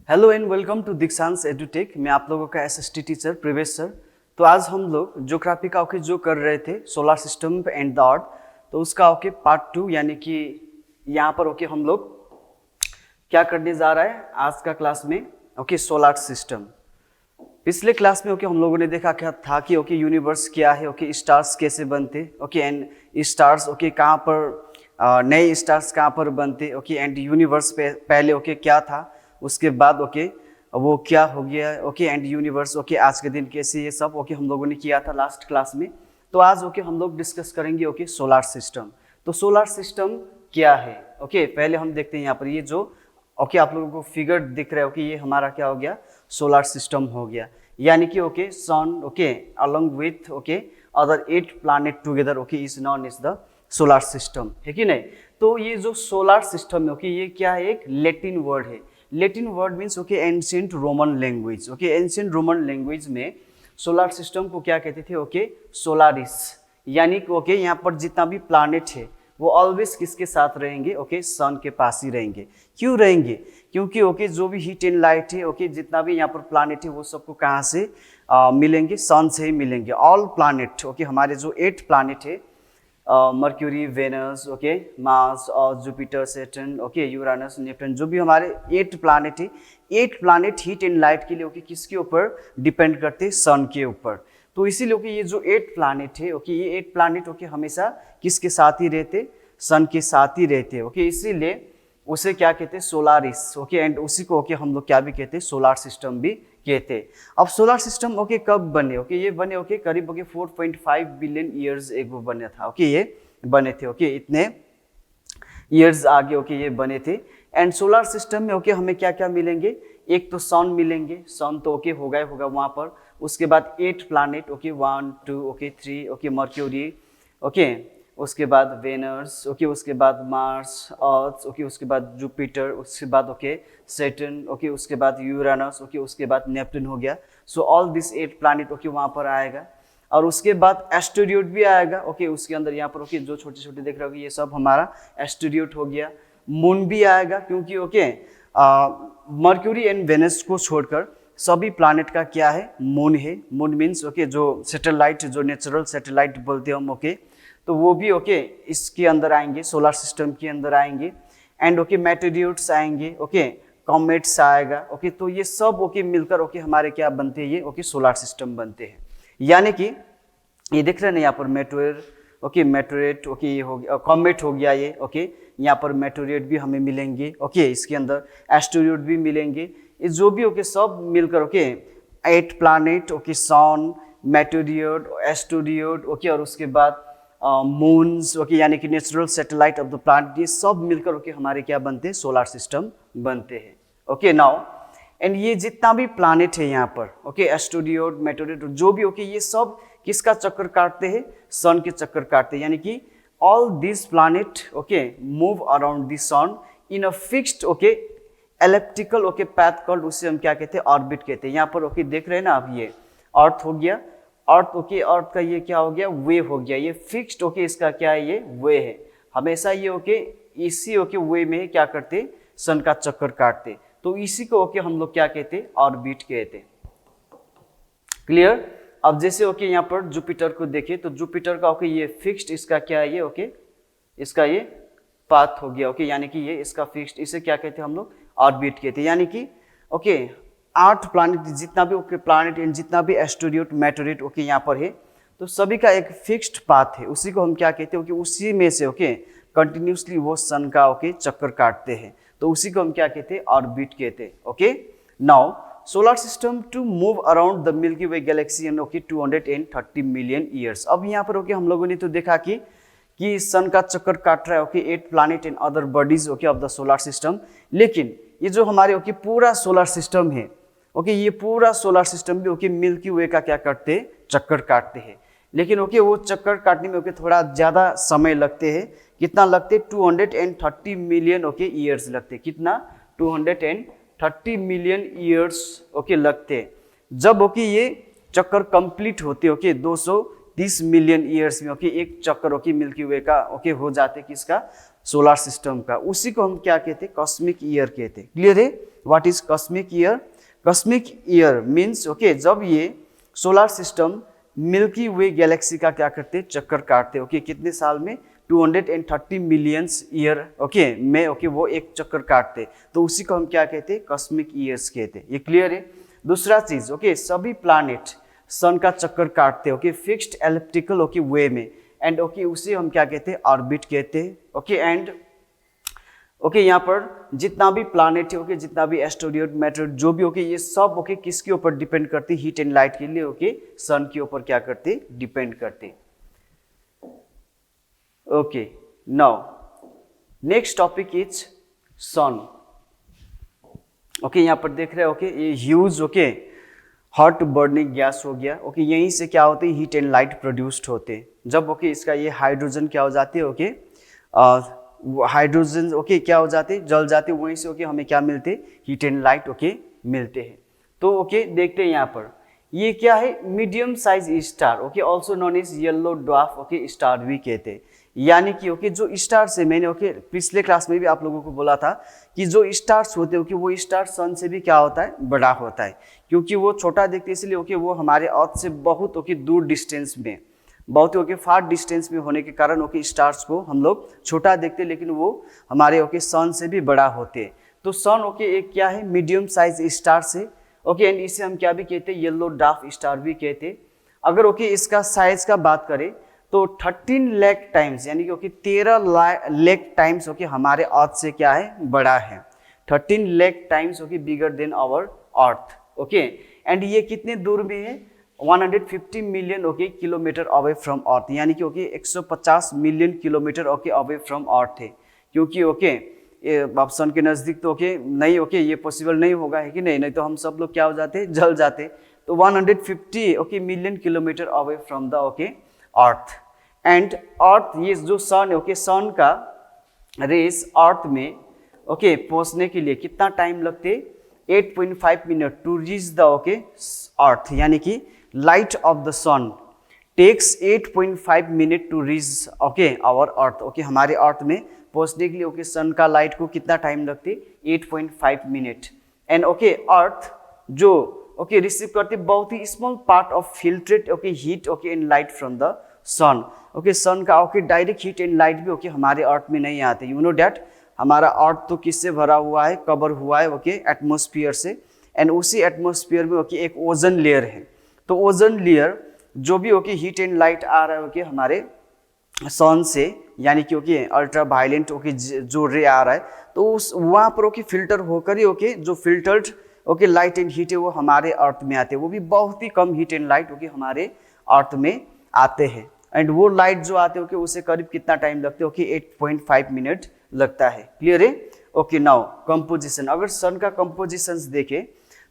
Hello and welcome to दीक्षांत edutech. मैं आप लोगों का एसएसटी टीचर प्रवेश सर। तो आज हम लोग ज्योग्राफी का जो कर रहे थे solar system and the earth, तो उसका पार्ट 2 यानी कि यहाँ पर हम लोग क्या करने जा रहा है आज का क्लास में सोलर सिस्टम। पिछले क्लास में हम लोगों ने देखा क्या था कि यूनिवर्स क्या है, स्टार्स कैसे बनते एंड स्टार्स कहाँ पर नए स्टार्स कहाँ पर बनते एंड यूनिवर्स पहले क्या था, उसके बाद वो क्या हो गया एंड यूनिवर्स आज के दिन कैसे, ये सब हम लोगों ने किया था लास्ट क्लास में। तो आज हम लोग डिस्कस करेंगे सोलर सिस्टम। तो सोलर सिस्टम क्या है पहले हम देखते हैं यहाँ पर ये जो आप लोगों को फिगर दिख रहा है ये हमारा क्या हो गया, सोलर सिस्टम हो गया। यानी कि sun along with other 8 planet together is known is the solar system, है कि नहीं। तो ये जो सोलर सिस्टम है ये क्या है, एक लैटिन वर्ड है। Latin word means ancient Roman language. Ancient Roman language में सोलर सिस्टम को क्या कहते थे, सोलारिस। यानी कि यहाँ पर जितना भी प्लैनेट है वो ऑलवेज किसके साथ रहेंगे, सन के पास ही रहेंगे। क्यों रहेंगे, क्योंकि जो भी हीट एंड लाइट है जितना भी यहाँ पर प्लैनेट है वो सबको कहाँ से मिलेंगे, सन से ही मिलेंगे। ऑल प्लैनेट हमारे जो 8 प्लैनेट है, मर्क्यूरी, वेनस, मार्स और जुपिटर, सैटर्न, यूरानस, नेपट्टून, जो भी हमारे 8 प्लैनेट है, 8 प्लैनेट हीट एंड लाइट के लिए किसके ऊपर डिपेंड करते हैं, सन के ऊपर। तो इसीलिए ये जो 8 प्लैनेट है ये 8 प्लैनेट हमेशा किसके साथ ही रहते, सन के साथ ही रहते इसीलिए उसे क्या कहते हैं, सोलारिस। एंड उसी को हम लोग क्या भी कहते हैं, सोलर सिस्टम भी कहते। अब सोलर सिस्टम कब बने, ये बने करीब 4.5 बिलियन ईयर्स एगो बने था ये बने थे इतने ईयर्स आगे ये बने थे। एंड सोलर सिस्टम में हमें क्या क्या मिलेंगे, एक तो सन मिलेंगे, सन तो होगा वहाँ पर। उसके बाद 8 प्लैनेट 1 2 3 मर्क्यूरी, उसके बाद वेनस, उसके बाद मार्स, अर्थ, उसके बाद जुपिटर, उसके बाद सैटर्न, उसके बाद यूरानस, उसके बाद नेपट्टून हो गया। सो ऑल दिस 8 प्लैनेट वहाँ पर आएगा। और उसके बाद एस्टेरॉयड भी आएगा उसके अंदर यहाँ पर जो छोटे छोटे देख रहे हो ये सब हमारा एस्टेरॉयड हो गया। मून भी आएगा क्योंकि मर्क्यूरी एंड वेनस को छोड़कर सभी प्लैनेट का क्या है, मून है। मून मीन्स जो सैटेलाइट, जो नेचुरल सैटेलाइट बोलते हैं हम तो वो भी इसके अंदर आएंगे, सोलर सिस्टम के अंदर आएंगे। एंड मेटेरियर्स आएंगे, कॉमेट्स आएगा। तो ये सब मिलकर हमारे क्या बनते हैं, ये सोलर सिस्टम बनते हैं। यानी कि ये देख रहे हैं ना यहाँ पर मेटेरियर, मेटेरिएट ये हो गया, कॉमेट हो गया ये यहाँ पर मेटेरिएट भी हमें मिलेंगे इसके अंदर एस्टेरॉयड भी मिलेंगे। ये जो भी सब मिलकर 8 प्लैनेट सन, मेटेरिएट, एस्टेरॉयड और उसके बाद मून्स यानी कि natural satellite of the planet, ये सब मिलकर हमारे क्या बनते हैं, सोलर सिस्टम बनते हैं। नाउ एंड ये जितना भी प्लैनेट है यहाँ पर एस्टेरॉयड, मेटेरिएट जो भी ये सब किसका चक्कर काटते हैं, सन के चक्कर काटते हैं। यानी कि all this planet move around the sun in a fixed elliptical path called, उसे हम क्या कहते हैं, ऑर्बिट कहते हैं। यहाँ पर देख रहे हैं ना आप, ये अर्थ हो गया, अर्थ अर्थ का ये क्या हो गया, वे हो गया, ये फिक्स्ड इसका क्या है, ये वे है। हमेशा ये इसी वे में क्या करते, सन का चक्कर काटते। तो इसी को हम लोग क्या कहते, ऑर्बिट कहते। क्लियर। अब जैसे यहाँ पर जुपिटर को देखें तो जुपिटर का ये फिक्स्ड, इसका क्या है, ये इसका ये पाथ हो गया यानी कि ये इसका फिक्स्ड, इसे क्या कहते हैं हम लोग, ऑर्बिट कहते हैं। यानी कि 8 प्लैनेट जितना भी प्लैनेट एंड जितना भी एस्टेरॉयड, मेटेरिएट यहाँ पर है, तो सभी का एक फिक्स्ड पाथ है। उसी को हम क्या कहते हैं, उसी में से कंटिन्यूसली वो सन का चक्कर काटते हैं। तो उसी को हम क्या कहते हैं, ऑर्बिट कहते हैं। Now solar system to move around the Milky Way galaxy in 230 million years. अब यहाँ पर हम लोगों ने तो देखा कि सन का चक्कर काट रहा है 8 planet and other bodies of the solar system. लेकिन ये जो हमारे पूरा सोलर सिस्टम है ये पूरा सोलर सिस्टम भी मिल्की वे का क्या करते, चक्कर काटते हैं। लेकिन वो चक्कर काटने में थोड़ा ज़्यादा समय लगते हैं। कितना लगते, 230 मिलियन ईयर्स लगते। कितना, 230 मिलियन ईयर्स लगते। जब ये चक्कर कंप्लीट होते 230 मिलियन ईयर्स में एक चक्कर मिल्की वे का हो जाते, किसका, सोलर सिस्टम का। उसी को हम क्या कहते, कॉस्मिक ईयर कहते। क्लियर है। What is cosmic year? Cosmic year means okay जब ये solar system milky Way Galaxy का क्या करते, चक्कर काटते, ओके कितने साल में? 230 मिलियंस ईयर ओके में ओके वो एक चक्कर काटते, तो उसी को हम क्या कहते? कॉस्मिक ईयर्स कहते। ये क्लियर है? दूसरा चीज ओके सभी प्लैनेट सन का चक्कर काटते ओके फिक्स्ड एलिप्टिकल ओके वे में, एंड ओके उसे हम क्या कहते हैं? ऑर्बिट कहते हैं ओके। एंड ओके यहाँ पर जितना भी प्लैनेट है ओके जितना भी एस्टेरॉयड मेटेरियल जो भी ओके ये सब ओके किसके ऊपर डिपेंड करते? हीट एंड लाइट के लिए ओके सन के ऊपर क्या करते? डिपेंड करते। Okay now next topic is sun. Okay यहाँ पर देख रहे हैं ओके ये huge okay hot burning gas हो गया ओके यहीं से क्या होते हैं? हीट एंड लाइट प्रोड्यूस्ड होते हैं। जब ओके इसका ये हाइड्रोजन क्या हो जाती है? ओके हाइड्रोजन ओके क्या हो जाते? जल जाते, वहीं से ओके हमें क्या मिलते? हीट एंड लाइट ओके मिलते हैं। तो ओके देखते हैं यहाँ पर ये क्या है? Medium size star okay also known as yellow dwarf okay star भी कहते हैं। यानी कि ओके जो स्टार से मैंने ओके पिछले क्लास में भी आप लोगों को बोला था कि जो स्टार्स होते हैं ओके वो स्टार सन से भी क्या होता है? बड़ा होता है, क्योंकि वो छोटा दिखते इसलिए ओके वो हमारे अर्थ से बहुत ओके दूर डिस्टेंस में, बहुत ओके फार डिस्टेंस में होने के कारण ओके स्टार्स को हम लोग छोटा देखते, लेकिन वो हमारे ओके सन से भी बड़ा होते हैं। तो सन ओके एक क्या है? मीडियम साइज स्टार से ओके एंड इसे हम क्या भी कहते हैं? येलो ड्वार्फ स्टार भी कहते हैं। अगर ओके इसका साइज का बात करें तो 13 लाख टाइम्स यानी कि ओके 13 लाख टाइम्स ओके हमारे अर्थ से क्या है? बड़ा है। 13 lakh times okay bigger than our earth okay. And ये कितने दूर में है? 150 million okay kilometre away from earth, यानी कि okay 150 million kilometre okay away from earth है। क्योंकि ओके आप सन के नज़दीक तो ओके नहीं ओके ये पॉसिबल नहीं होगा, है कि नहीं? नहीं तो हम सब लोग क्या हो जाते? जल जाते। तो 150 okay million kilometre away from the okay earth. And earth ये जो सन है ओके सन का रेस अर्थ में ओके पहुंचने के लिए कितना टाइम लगते? 8.5 minute to reach the okay earth, यानी कि light of the sun takes 8.5 minute to reach okay our earth okay हमारे अर्थ में पहुंचने के लिए ओके सन का लाइट को कितना टाइम लगते? 8.5 मिनट। एंड ओके अर्थ जो ओके रिसीव करते बहुत ही small part of filtrate okay heat okay and light from the sun okay sun का okay direct heat and light भी ओके हमारे अर्थ में नहीं आते। यू नो डैट हमारा अर्थ तो किससे भरा हुआ है? कवर हुआ है ओके एटमॉस्फेयर से, एंड उसी एटमॉस्फेयर में ओके एक ओजन लेयर है। तो ओजन लेयर जो भी ओके हीट एंड लाइट आ रहा है ओके हमारे सन से, यानी कि ओके अल्ट्रा वायलेंट ओके जो रे आ रहा है तो उस वहाँ पर ओके फिल्टर होकर ही ओके जो filtered okay light and heat है वो हमारे अर्थ में आते हैं। वो भी बहुत ही कम हीट एंड लाइट ओके हमारे अर्थ में आते हैं। एंड वो लाइट जो आते हैं ओके उसे करीब कितना टाइम लगता है? ओके 8.5 मिनट लगता है। क्लियर है? Okay now composition. अगर सन का कंपोजिशंस देखें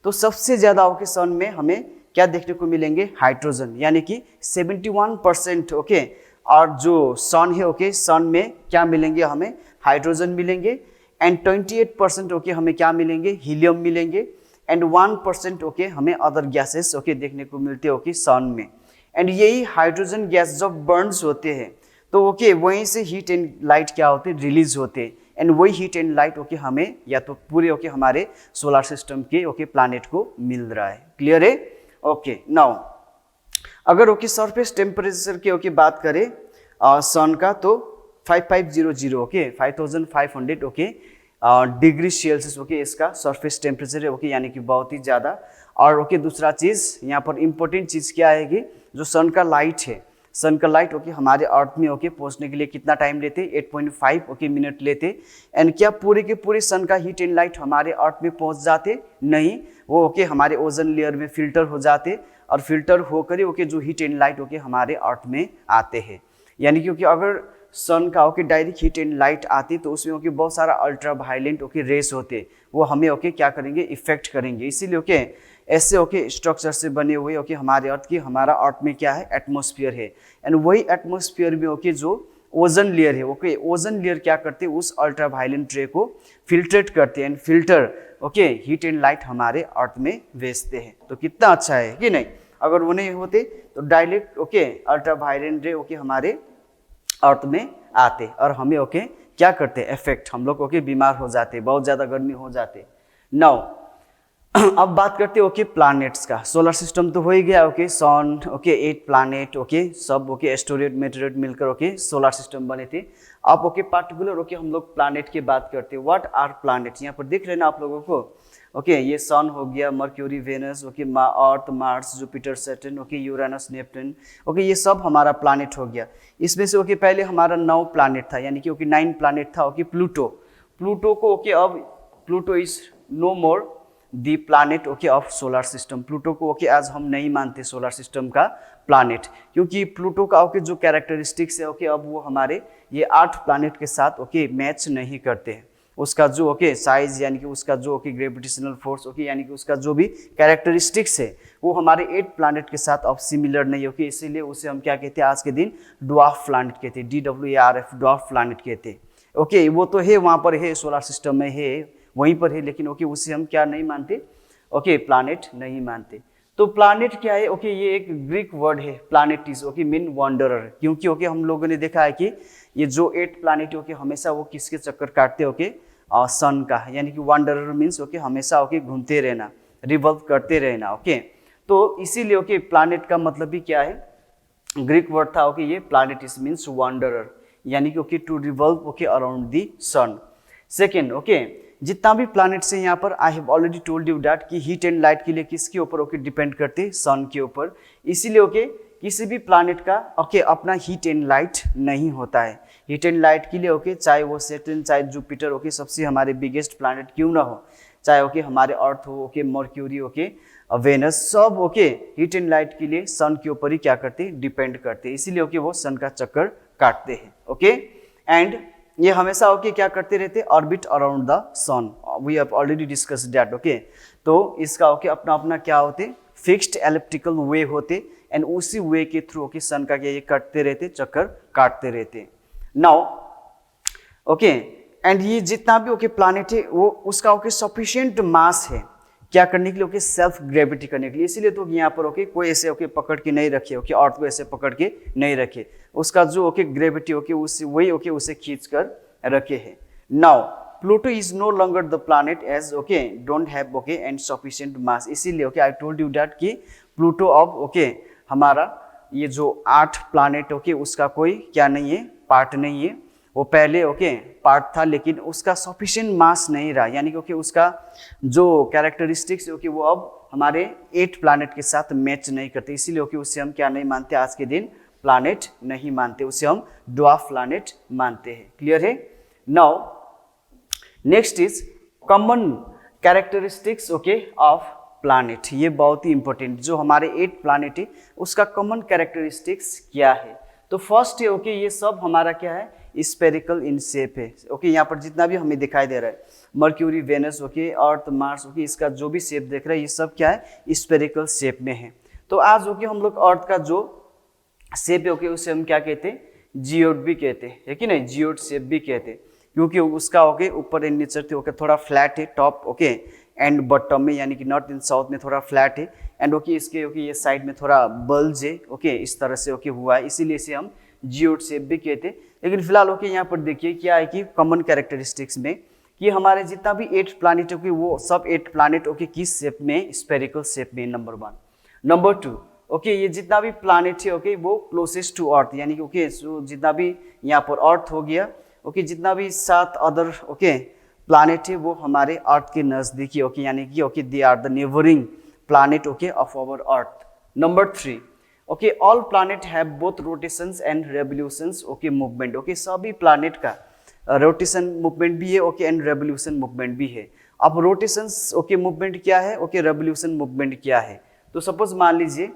तो सबसे ज्यादा ओके सन में हमें क्या देखने को मिलेंगे? हाइड्रोजन, यानी कि 71% ओके। और जो सन है ओके सन में क्या मिलेंगे? हमें हाइड्रोजन मिलेंगे। एंड 28% ओके हमें क्या मिलेंगे? हीलियम मिलेंगे। एंड 1% ओके हमें अदर गैसेस ओके देखने को मिलते हैं ओके सन में। एंड यही हाइड्रोजन गैस जब बर्न्स होते हैं तो ओके वहीं से हीट एंड लाइट क्या होते हैं? रिलीज होते हैं। एंड वही हीट एंड लाइट ओके हमें या तो पूरे ओके हमारे सोलर सिस्टम के ओके प्लैनेट को मिल रहा है। क्लियर है? ओके नाउ अगर ओके सरफेस टेम्परेचर की ओके बात करें सन का तो 5500 okay 5500 okay degree Celsius okay इसका सरफेस टेम्परेचर है ओके, यानी कि बहुत ही ज़्यादा। और ओके दूसरा चीज़ यहाँ पर इम्पोर्टेंट चीज़ क्या है कि जो सन का लाइट है, सन का लाइट ओके हमारे अर्थ में ओके पहुँचने के लिए कितना टाइम लेते? 8.5 ओके मिनट लेते। एंड क्या पूरे के पूरे सन का हीट एंड लाइट हमारे अर्थ में पहुँच जाते? नहीं, वो ओके हमारे ओजन लेयर में फिल्टर हो जाते और फिल्टर होकर ही ओके जो हीट एंड लाइट ओके हमारे अर्थ में आते हैं। यानी कि अगर सन का okay direct heat and light आती तो उसमें ओके बहुत सारा अल्ट्रा वायलेंट ओके रेस होते, वो हमें ओके क्या करेंगे? इफेक्ट करेंगे। इसीलिए ओके ऐसे ओके स्ट्रक्चर से बने हुए ओके हमारे अर्थ की हमारा अर्थ में क्या है? एटमॉस्फेयर है। एंड वही एटमॉस्फेयर में ओके जो ओजन लेयर है ओके ओजन लेयर क्या करते हैं? उस अल्ट्रा वायलेंट रे को फिल्ट्रेट करते हैं and filter okay heat and light हमारे अर्थ में भेजते हैं। तो कितना अच्छा है कि नहीं? अगर वो नहीं होते तो डायरेक्ट ओके अल्ट्रा वायलेंट रे ओके हमारे अर्थ में आते और हमें ओके क्या करते? इफेक्ट, हम लोग ओके बीमार हो जाते, बहुत ज़्यादा गर्मी हो जाते। नाउ अब बात करते हैं ओके प्लैनेट्स का। सोलर सिस्टम तो हो ही गया, ओके सन, ओके 8 प्लैनेट, ओके सब ओके एस्टेरॉयड मेटेरॉयड मिलकर ओके सोलर सिस्टम बने थे। अब ओके पार्टिकुलर ओके हम लोग प्लैनेट की बात करते हैं। व्हाट आर प्लैनेट, यहाँ पर दिख रहे हैं ना आप लोगों को, ओके ये सन हो गया, Mercury, Venus, okay Earth, Mars, Jupiter, Saturn, okay Uranus, Neptune, okay ये सब हमारा प्लैनेट हो गया। इसमें से ओके पहले हमारा 9 प्लैनेट था, यानी कि ओके 9 प्लैनेट था। ओके प्लूटो, प्लूटो को ओके अब Pluto is no more the planet okay of solar system. Pluto को ओके आज हम नहीं मानते सोलर सिस्टम का प्लैनेट, क्योंकि प्लूटो का ओके जो कैरेक्टरिस्टिक्स है ओके अब वो हमारे ये 8 प्लैनेट के साथ ओके मैच नहीं करते हैं। उसका जो ओके साइज यानी कि उसका जो ओके ग्रेविटेशनल फोर्स ओके यानी कि उसका जो भी कैरेक्टरिस्टिक्स है वो हमारे 8 प्लैनेट के साथ अब सिमिलर नहीं ओके, इसीलिए उसे हम क्या कहते हैं आज के दिन ड्वार्फ प्लैनेट कहते हैं, DWARF ड्वार्फ प्लैनेट कहते हैं। ओके वो तो है वहाँ पर है सोलर सिस्टम में है वहीं पर है, लेकिन ओके उसे हम क्या नहीं मानते, ओके प्लैनेट नहीं मानते। तो प्लैनेट क्या है, ओके ये एक ग्रीक वर्ड है, प्लैनेटिस ओके मीन वंडरर, क्योंकि ओके हम लोगों ने देखा है कि ये जो 8 प्लैनेट ओके हमेशा वो किसके चक्कर काटते ओके सन का, यानी कि वंडरर मीन्स ओके हमेशा ओके घूमते रहना, रिवॉल्व करते रहना। ओके तो इसीलिए ओके प्लैनेट का मतलब भी क्या है, ग्रीक वर्ड था ओके ये प्लैनेटिस मीन्स वंडरर, यानी कि okay to revolve okay around the sun. Second okay जितना भी प्लैनेट्स है यहाँ पर I have already told you that कि हीट एंड लाइट के लिए किसके ऊपर ओके डिपेंड करते, सन के ऊपर। इसीलिए ओके किसी भी प्लैनेट का ओके अपना हीट एंड लाइट नहीं होता है। हीट एंड लाइट के लिए ओके चाहे वो सैटर्न चाहे जुपिटर ओके सबसे हमारे बिगेस्ट प्लैनेट क्यों ना हो, चाहे ओके हमारे अर्थ हो ओके मर्क्यूरी ओके वेनस, सब ओके हीट एंड लाइट के लिए सन के ऊपर ही क्या करते डिपेंड करते, इसीलिए ओके वो सन का चक्कर काटते हैं। ओके एंड ये हमेशा ओके क्या करते रहते, orbit around the sun, we have already discussed that. Okay तो इसका ओके अपना अपना क्या होते, फिक्स्ड एलिप्टिकल वे होते एंड उसी वे के थ्रू ओके सन का क्या ये कटते रहते, चक्कर काटते रहते। नाउ ओके एंड ये जितना भी ओके प्लैनेट है वो उसका ओके सफिशिएंट मास है क्या करने के लिए, ओके सेल्फ ग्रेविटी करने के लिए। इसीलिए तो यहाँ पर ओके कोई ऐसे ओके पकड़ के नहीं रखे, ओके अर्थ को ऐसे पकड़ के नहीं रखे, उसका जो ओके ग्रेविटी ओके उस वही ओके उसे खींच कर रखे है। Now Pluto is no longer the planet as okay don't have okay and sufficient mass, इसीलिए okay I told you that कि प्लूटो अब ओके हमारा ये जो 8 प्लैनेट ओके उसका कोई क्या नहीं है, पार्ट नहीं है। वो पहले ओके पार्ट था लेकिन उसका सफिशिएंट मास नहीं रहा, यानी कि ओके उसका जो कैरेक्टरिस्टिक्स ओके वो अब हमारे 8 प्लैनेट के साथ मैच नहीं करते, इसीलिए ओके उसे हम क्या नहीं मानते, आज के दिन प्लैनेट नहीं मानते, उसे हम ड्वार्फ प्लैनेट मानते हैं। क्लियर है। Now next is common characteristics okay of planet, ये बहुत ही इंपॉर्टेंट, जो हमारे 8 प्लैनेट है उसका कॉमन कैरेक्टरिस्टिक्स क्या है। तो फर्स्ट है ओके ये सब हमारा क्या है, स्पेरिकल इन शेप है। ओके यहाँ पर जितना भी हमें दिखाई दे रहा है mercury, Venus okay Earth, Mars okay इसका जो भी शेप देख रहे हैं ये सब क्या है, स्पेरिकल शेप में है। तो आज ओके हम लोग अर्थ का जो शेप है ओके उसे हम क्या कहते हैं, जियोड भी कहते हैं, है कि नहीं, जियोड शेप भी कहते हैं, क्योंकि उसका ओके ऊपर एंड नीचे थे ओके थोड़ा फ्लैट है टॉप ओके एंड बॉटम में, यानी कि नॉर्थ एंड साउथ में थोड़ा फ्लैट है एंड ओके इसके ओके ये साइड में थोड़ा बल्ज है ओके इस तरह से ओके हुआ है, इसीलिए इसे हम जियोड शेप भी कहते हैं। लेकिन फिलहाल ओके यहाँ पर देखिए क्या है कि कॉमन कैरेक्टरिस्टिक्स में कि हमारे जितना भी 8 प्लैनेट ओके वो सब 8 प्लैनेट ओके किस शेप में, स्पेरिकल शेप में, नंबर 1। नंबर 2 ओके ये जितना भी प्लैनेट है ओके वो क्लोजेस्ट टू अर्थ, यानी कि ओके जितना भी यहाँ पर अर्थ हो गया ओके जितना भी 7 अदर ओके प्लैनेट है वो हमारे अर्थ के नजदीकी ओके, यानी कि okay they are the neighbouring planet okay of our earth. Number 3 okay all planet have both rotations and revolutions okay movement, okay सभी प्लैनेट का रोटेशन मूवमेंट भी है ओके एंड रेवोल्यूशन मूवमेंट भी है। अब रोटेशंस ओके मूवमेंट क्या है, okay revolution movement क्या है। तो सपोज मान लीजिए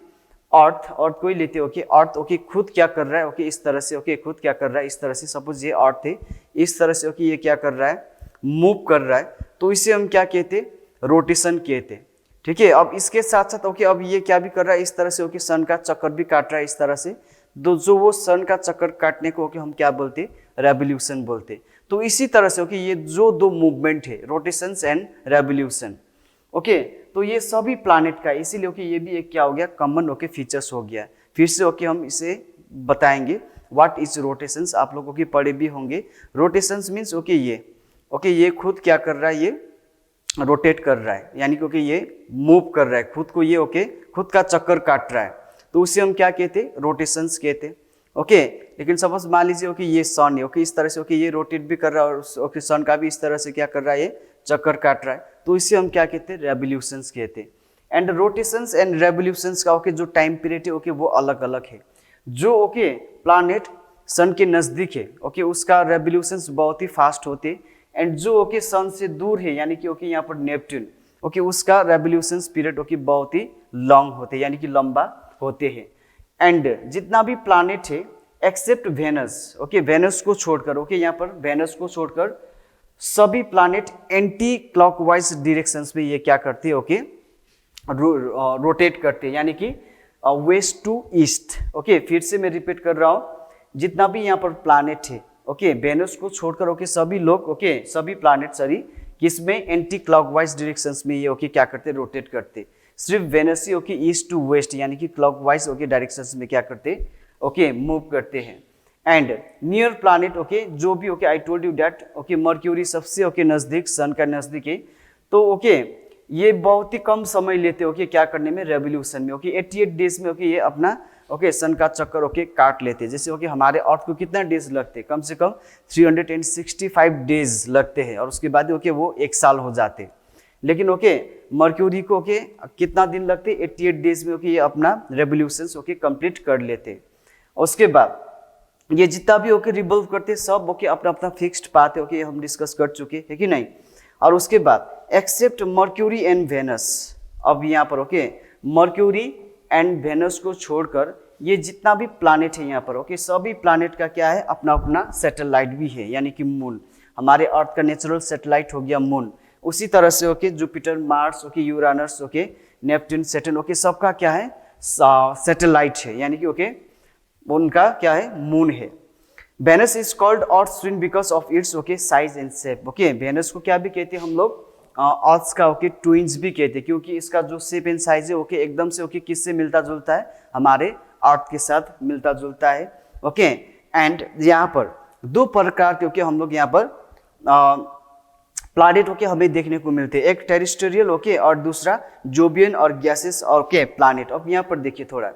अर्थ को ही लेते ओके, अर्थ ओके खुद क्या कर रहा है ओके इस तरह से, ओके खुद क्या कर रहा है इस तरह से, सपोज ये अर्थ है इस तरह से ओके ये क्या कर रहा है, मूव कर रहा है, तो इसे हम क्या कहते, रोटेशन कहते। ठीक है, अब इसके साथ साथ ओके अब ये क्या भी कर रहा है इस तरह से ओके सन का चक्कर भी काट रहा है इस तरह से, जो वो सन का चक्कर काटने को ओके हम क्या बोलते, रेवोल्यूशन बोलते। तो इसी तरह से ओके ये जो दो मूवमेंट है रोटेशंस एंड रेवोल्यूशन ओके, तो ये सभी प्लैनेट का, इसीलिए ओके ये भी एक क्या हो गया, कॉमन ओके फीचर्स हो गया। फिर से ओके हम इसे बताएंगे व्हाट इज रोटेशंस, आप लोगों के पढ़े भी होंगे। रोटेशंस मीन्स ओके ये खुद क्या कर रहा है, ये रोटेट कर रहा है, यानी क्योंकि ये मूव कर रहा है खुद को, ये ओके खुद का चक्कर काट रहा है, तो उसे हम क्या कहते, रोटेशंस कहते। ओके, लेकिन सपोज मान लीजिए ओके ये सन है, ओके इस तरह से ओके ये रोटेट भी कर रहा है और ओके सन का भी इस तरह से क्या कर रहा है, ये चक्कर काट रहा है, तो इसे हम क्या कहते हैं, रेवोल्यूशंस कहते हैं। एंड रोटेशंस एंड रेवोल्यूशंस का ओके जो टाइम पीरियड है ओके वो अलग अलग है। जो ओके प्लानेट सन के नजदीक है ओके उसका रेवोल्यूशंस बहुत ही फास्ट होते, एंड जो ओके सन से दूर है यानी कि ओके यहाँ पर नेपट्यून ओके उसका रेवोल्यूशंस पीरियड ओके बहुत ही लॉन्ग होते यानी कि लंबा होते हैं। एंड जितना भी प्लानेट है एक्सेप्ट वेनस, ओके वेनस को छोड़कर, ओके यहाँ पर वेनस को छोड़कर सभी प्लानेट एंटी क्लॉकवाइज डायरेक्शंस में ये क्या करते हैं, ओके रोटेट करते हैं, यानी कि वेस्ट टू ईस्ट। ओके फिर से मैं रिपीट कर रहा हूँ, जितना भी यहाँ पर प्लानेट है ओके वेनस को छोड़कर ओके सभी लोग ओके सभी प्लानेट सॉरी किसमें, एंटी क्लॉकवाइज डायरेक्शंस में ये ओके क्या करते, रोटेट करते। सिर्फ वेनस ही ओके ईस्ट टू वेस्ट यानी कि क्लॉकवाइज ओके डायरेक्शंस में क्या करते, ओके मूव करते हैं। एंड नियर प्लानेट ओके जो भी okay I told you that okay mercury सबसे ओके नजदीक सन का नजदीक है, तो ओके ये बहुत ही कम समय लेते ओके क्या करने में, रेवोल्यूशन में। ओके 88 डेज में ओके ये अपना ओके सन का चक्कर ओके काट लेते। जैसे ओके हमारे अर्थ को कितना डेज लगते, कम से कम 365 डेज लगते हैं और उसके बाद ओके वो 1 साल हो जाते। लेकिन ओके मर्क्यूरी को ओके कितना दिन लगते, 88 डेज में ओके ये अपना रेवोल्यूशंस ओके कंप्लीट कर लेते। उसके बाद ये जितना भी ओके रिवॉल्व करते सब ओके अपना अपना फिक्स्ड पाथ है, ओके हम डिस्कस कर चुके हैं कि नहीं। और उसके बाद एक्सेप्ट मर्क्यूरी एंड वेनस, अब यहाँ पर ओके मर्क्यूरी एंड वेनस को छोड़कर ये जितना भी प्लानेट है यहाँ पर ओके सभी प्लानेट का क्या है, अपना अपना सैटेलाइट भी है, यानी कि मून। हमारे अर्थ का नेचुरल सैटेलाइट हो गया मून, उसी तरह से okay Jupiter, Mars okay Uranus okay Neptune, Saturn okay सबका क्या है, सैटेलाइट है, यानी कि ओके उनका क्या है, मून है। Venus is called earth twin because of its okay size and shape. Okay Venus को क्या भी कहते हैं हम लोग, अर्थ का ओके ट्विन्स भी कहते हैं, क्योंकि इसका जो शेप एंड साइज है ओके एकदम से ओके किससे मिलता जुलता है, हमारे अर्थ के साथ मिलता जुलता है। ओके एंड यहाँ पर 2 प्रकार के ओके हम लोग यहाँ पर प्लानेट ओके हमें देखने को मिलते हैं, एक टेरेस्ट्रियल ओके और दूसरा जोबियन और गैसेस ओके प्लानेट। अब यहाँ पर देखिए थोड़ा,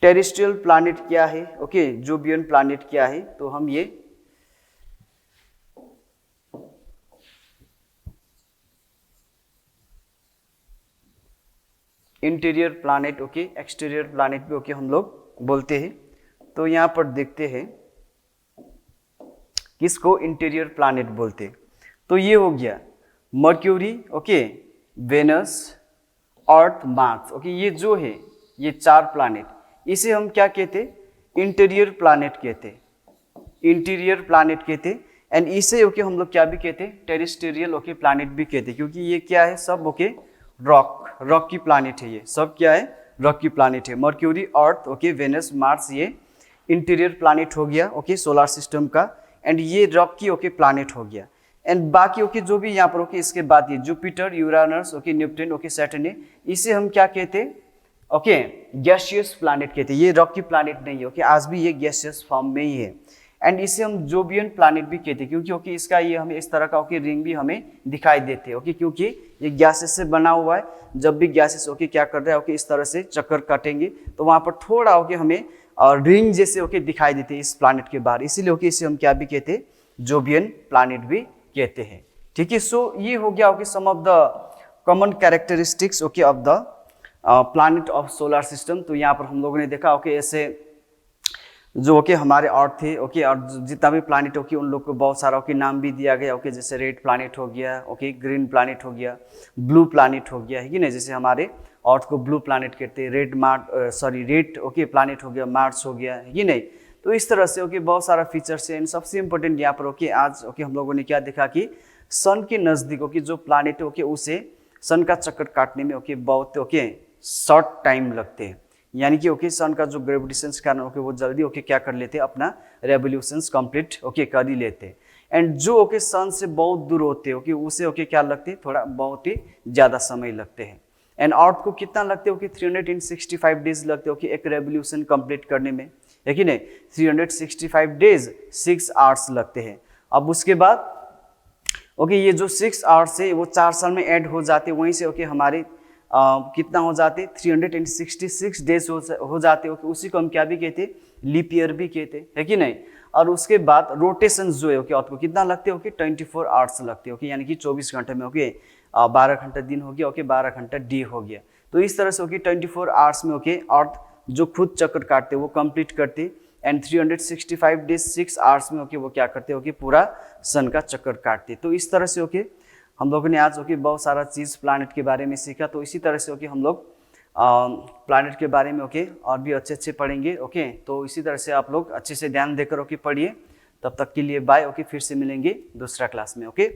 टेरेस्ट्रियल प्लानेट क्या है ओके जोबियन प्लानेट क्या है, तो हम ये interior planet okay exterior planet भी ओके हम लोग बोलते हैं। तो यहाँ पर देखते हैं किसको इंटीरियर प्लानेट बोलते। तो ये हो गया mercury okay Venus Earth Mars okay ये जो है ये 4 प्लानेट, इसे हम क्या कहते, इंटीरियर प्लानेट कहते, इंटीरियर प्लानेट कहते। एंड इसे ओके हम लोग क्या भी कहते, टेरेस्ट्रियल ओके प्लानेट भी कहते, क्योंकि ये क्या है, सब ओके रॉक की प्लानेट है, ये सब क्या है, रॉक की प्लानेट है। Mercury earth okay Venus Mars ये इंटीरियर प्लानेट हो गया ओके सोलर सिस्टम का, एंड ये रॉक की ओके प्लानेट हो गया। एंड बाकी ओके जो भी यहाँ पर ओके इसके बाद ये Jupiter Uranus okay Neptune okay Saturn है, इसे हम क्या कहते, ओके गैसियस प्लानेट कहते हैं। ये रॉकी प्लानेट नहीं है ओके आज भी ये गैसियस फॉर्म में ही है। एंड इसे हम जोबियन प्लानेट भी कहते हैं, क्योंकि ओके इसका ये हमें इस तरह का ओके रिंग भी हमें दिखाई देते हैं ओके, क्योंकि ये गैसेस से बना हुआ है। जब भी गैसेस ओके क्या कर रहा है ओके इस तरह से चक्कर काटेंगे तो वहाँ पर थोड़ा ओके हमें रिंग जैसे ओके दिखाई देते हैं इस प्लानेट के बाहर, इसीलिए ओके इसे हम क्या भी कहते हैं, जोबियन प्लानेट भी कहते हैं। ठीक है, सो ये हो गया okay some of the common characteristics okay of the planet of solar system. तो यहाँ पर हम लोगों ने देखा ओके ऐसे जो ओके हमारे अर्थ थे ओके और जितना भी प्लानेट ओके उन लोग को बहुत सारा ओके नाम भी दिया गया ओके, जैसे रेड प्लानेट हो गया ओके, ग्रीन प्लानेट हो गया, ब्लू प्लानेट हो गया, है कि नहीं। जैसे हमारे अर्थ को ब्लू प्लानेट कहते हैं, रेड ओके प्लानेट हो गया, मार्स हो गया, है कि नहीं। तो इस तरह से ओके बहुत सारा फीचर्स है। एंड सबसे इंपॉर्टेंट यहाँ पर ओके आज ओके हम लोगों ने क्या देखा कि सन के नजदीक ओके जो प्लानेट ओके उसे सन का चक्कर काटने में ओके बहुत ओके शॉर्ट टाइम लगते हैं, यानी कि ओके सन का जो ग्रेविटेशन के कारण ओके वो जल्दी ओके क्या कर लेते हैं, अपना रेवोल्यूशंस कंप्लीट ओके कर ही लेते हैं। एंड जो ओके सन से बहुत दूर होते हैं ओके उसे ओके क्या लगते हैं, थोड़ा बहुत ही ज़्यादा समय लगते हैं। एंड अर्थ को कितना लगते हैं ओके 365 डेज लगते हैं ओके एक रेवोल्यूशन कंप्लीट करने में, है कि नहीं। 365 डेज 6 आवर्स लगते हैं। अब उसके बाद ओके ये जो 6 आवर्स है वो 4 साल में ऐड हो जाते, वहीं से ओके हमारे कितना हो जाते 366 डेज हो जाते। ओके उसी को हम क्या भी कहते, लीप ईयर भी कहते, है कि नहीं। और उसके बाद रोटेशन जो है ओके अर्थ को कितना लगते हैं, ओके 24 आवर्स लगते हैं, ओके यानी कि 24 घंटे में ओके 12 घंटा दिन हो गया, ओके 12 घंटा डे हो गया। तो इस तरह से ओके 24 आवर्स में ओके अर्थ जो खुद चक्कर काटते वो कंप्लीट करते, एंड 365 डेज 6 आवर्स में ओके वो क्या करते, ओके पूरा सन का चक्कर काटते। तो इस तरह से ओके हम लोगों ने आज ओके बहुत सारा चीज़ प्लानट के बारे में सीखा। तो इसी तरह से ओके हम लोग प्लानट के बारे में ओके और भी अच्छे पढ़ेंगे। ओके तो इसी तरह से आप लोग अच्छे से ध्यान देकर ओके पढ़िए। तब तक के लिए बाय। ओके फिर से मिलेंगे दूसरा क्लास में। ओके।